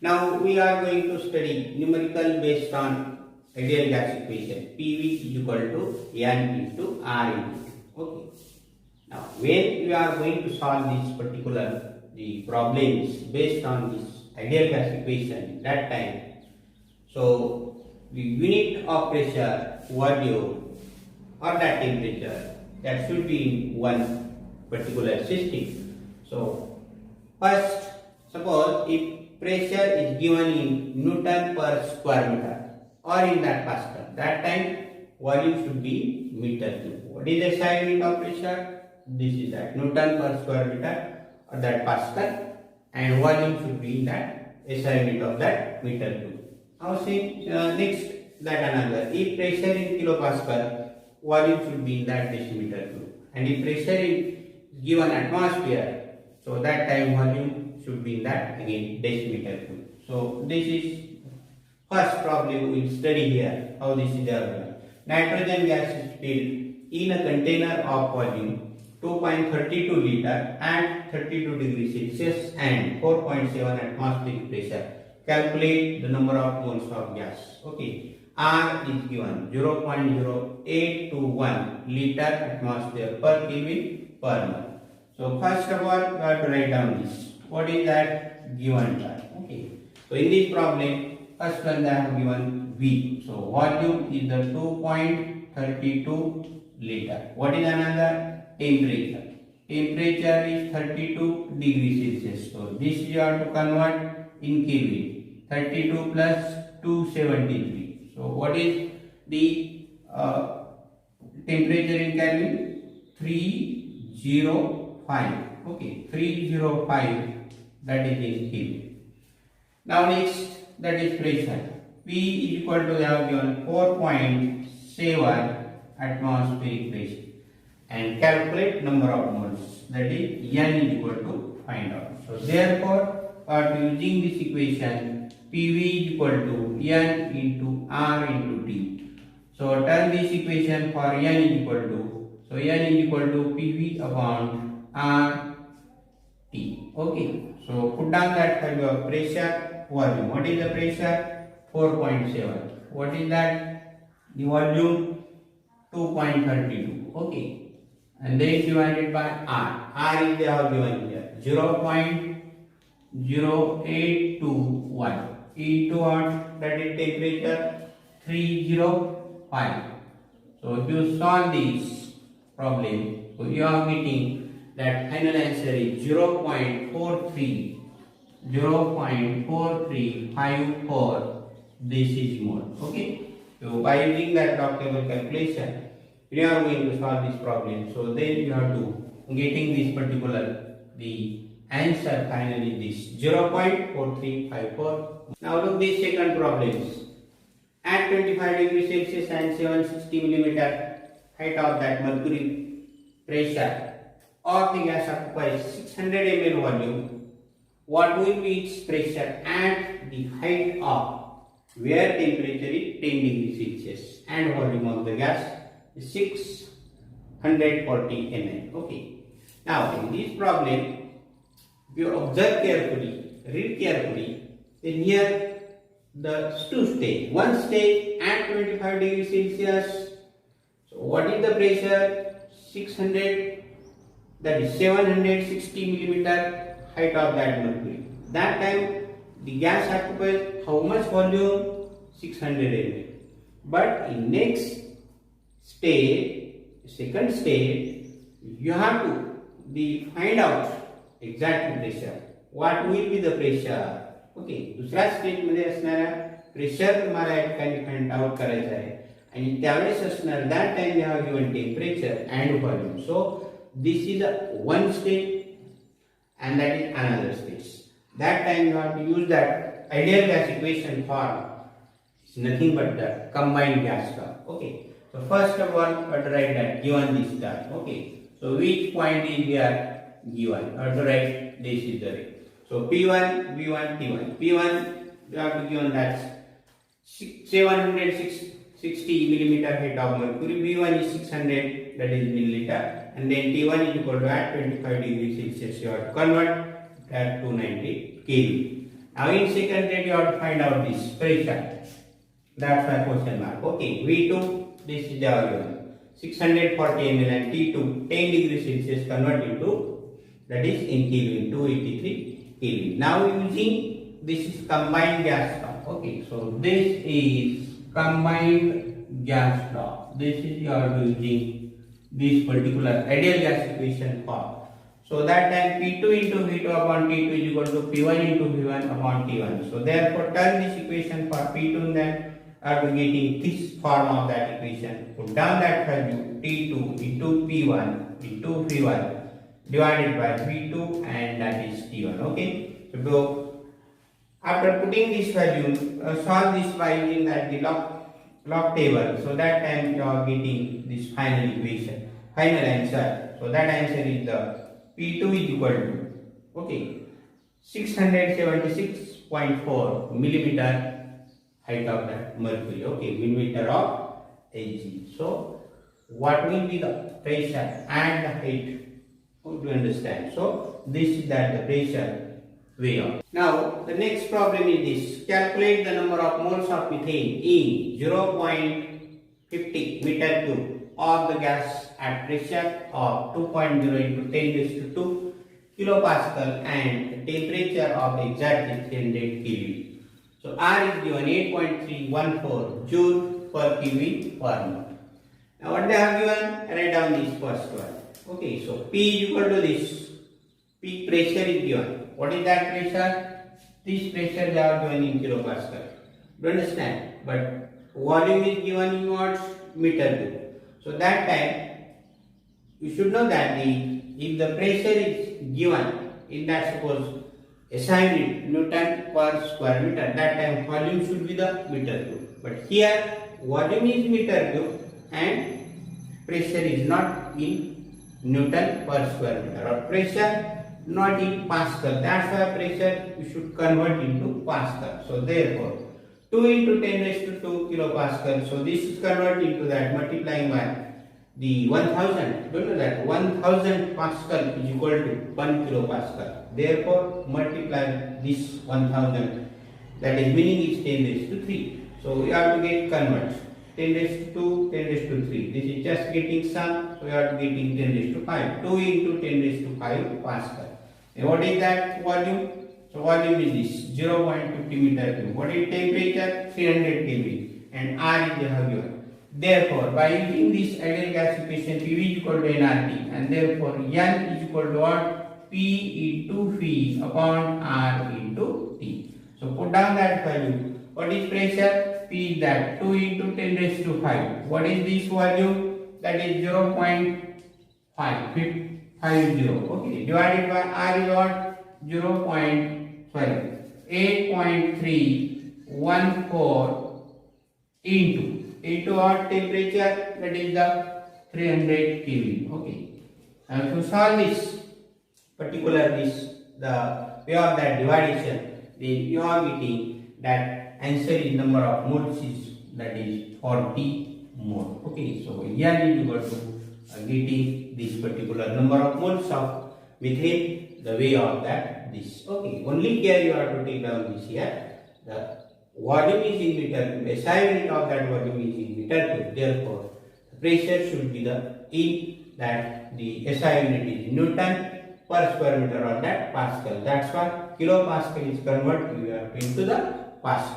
Now we are going to study numerical based on ideal gas equation. PV is equal to N into R into T. Okay. Now when we are going to solve this particular the problems based on this ideal gas equation, that time, so the unit of pressure, volume or that temperature, that should be in one particular system. So first, suppose if pressure is given in Newton per square meter or in that Pascal, that time volume should be meter cube. What is the SI unit of pressure? This is that Newton per square meter or that Pascal, and volume should be in that SI unit of that meter cube. Now see next that another, if pressure in kilopascal, volume should be in that decimeter cube, and if pressure is given atmosphere, so that time volume should be in that again decimeter cube. So this is first problem we will study here, how this is developed. Nitrogen gas is filled in a container of volume 2.32 liter at 32 degrees Celsius and 4.7 atmospheric pressure. Calculate the number of moles of gas. Okay, R is given 0.0821 liter atmosphere per Kelvin per mole. So first of all, we have to write down this. What is that given term? Okay, so in this problem, first one they have given V. So volume is the 2.32 liter. What is another? Temperature. Temperature is 32 degrees Celsius. So this you have to convert in Kelvin. 32 plus 273. So what is the temperature in Kelvin? 305. Okay, 305. That is in Kelvin. Now next, that is pressure. P is equal to, they have given 4.7 atmospheric pressure, and calculate number of moles, that is N is equal to find out. So therefore, for using this equation, PV is equal to N into R into T. So turn this equation for N is equal to, so N is equal to PV upon R T. Okay, so put down that value of pressure, volume. What is the pressure? 4.7. What is that? The volume 2.32. Okay, and then divided by R. R is they have given here 0.0821 into what? That is temperature 305. So if you solve this problem, so you are getting that final answer is 0.4354. This is mole. Okay. So by using that log table calculation, we are going to solve this problem. So then you have to getting this particular, the answer finally this 0.4354. Now look this second problems. At 25 degrees Celsius and 760 millimeter height of that mercury, pressure of the gas occupies 600 ml volume. What will be its pressure at the height of where temperature is 10 degrees Celsius and volume of the gas is 640 ml. Okay. Now in this problem, if you observe carefully, read carefully, then here the two stage. One stage at 25 degrees Celsius. So what is the pressure? 600, that is 760 millimeter height of that mercury. That time the gas occupies how much volume? 600 ml. But in next stage, second stage, you have to find out exact pressure. What will be the pressure? Okay, दुसऱ्या stage मध्ये असणारा pressure तुम्हाला या ठिकाणी find out करायचा आहे, आणि त्यावेळेस असणार that time you have given temperature and volume. So this is a one stage and that is another stage. That time you have to use that ideal gas equation for it's nothing but the combined gas term. Okay, so first of all we have to write that given this term. Okay, so which point is here given? We have to write this is the rate. So P1, V1, T1. P1 you have to given that 760 millimeter height of mercury. V1 is 600, that is milliliter, and then T1 is equal to at 25 degrees Celsius. You have to convert that 290 kV. Now in second rate you have to find out this pressure. That's my question mark. Okay, V2, this is the given 640 ml and T2 10 degrees Celsius convert into, that is in Kelvin, 283 Kelvin. Now using this is combined gas law. Okay, so this is combined gas law. This is you are using this particular ideal gas equation for. So that time P2 into V2 upon T2 is equal to P1 into V1 upon T1. So therefore turn this equation for P2 then are getting this form of that equation. Put down that value T2 into P1 into V1 divided by V2 and that is T1. Okay. So after putting this value, solve this by using that the log table. So that time you are getting this final equation, final answer. So that answer is the P2 is equal to, okay, 676.4 millimeter height of the mercury, okay, millimeter of Hg. So what will be the pressure and the height? How to understand? So this is that the pressure way of. Now the next problem is this: calculate the number of moles of methane in 0.50 meter cube of the gas at pressure of 2.0 into 10 raised to 2 kilopascal and temperature of exactly 300 Kelvin. So R is given 8.314 joule per Kelvin per mole. Now what they have given? Write down this first one. Okay, so P is equal to this. Peak pressure is given. What is that pressure? This pressure they are given in kilopascal. Do you understand? But volume is given in watts, meter cube. So that time you should know that if the pressure is given in that, suppose SI unit Newton per square meter, that time volume should be the meter cube. But here volume is meter cube and pressure is not in Newton per square meter, or pressure not in Pascal. That's why pressure you should convert into Pascal. So therefore 2 into 10 raised to 2 kilopascal. So this is converted into that, multiplying by the 1000. Don't know that 1000 Pascal is equal to 1 kilopascal. Therefore multiply this 1000. That is meaning is 10 raised to 3. So we have to get convert. 10 raised to 2, 10 raised to 3. This is just getting sum. So we are getting 10 raised to 5. 2 into 10 raised to 5 Pascal. And what is that volume? So volume is this 0.50 meter cube. What is temperature? 300 Kelvin. And R is given. Therefore, by using this ideal gas equation, PV is equal to nRT, and therefore N is equal to what? P into V upon R into T. So put down that value. What is pressure? P is that 2 into 10 raised to 5. What is this volume? That is 0.550. Okay. Divided by R is what? 8.314 into what temperature? That is the 300 Kelvin. Okay. Now to solve this particular the way of that division, then you are getting that answer is number of moles is, that is 40 mole. Okay. So N is equal to getting this particular number of moles of methane, the way of that this. Okay. Only here you have to take down this here. The volume is in meter cube. SI unit of that volume is in meter cube. Therefore, the pressure should be the in that the SI unit is Newton per square meter or that Pascal. That's why kilopascal is converted into the Pascal.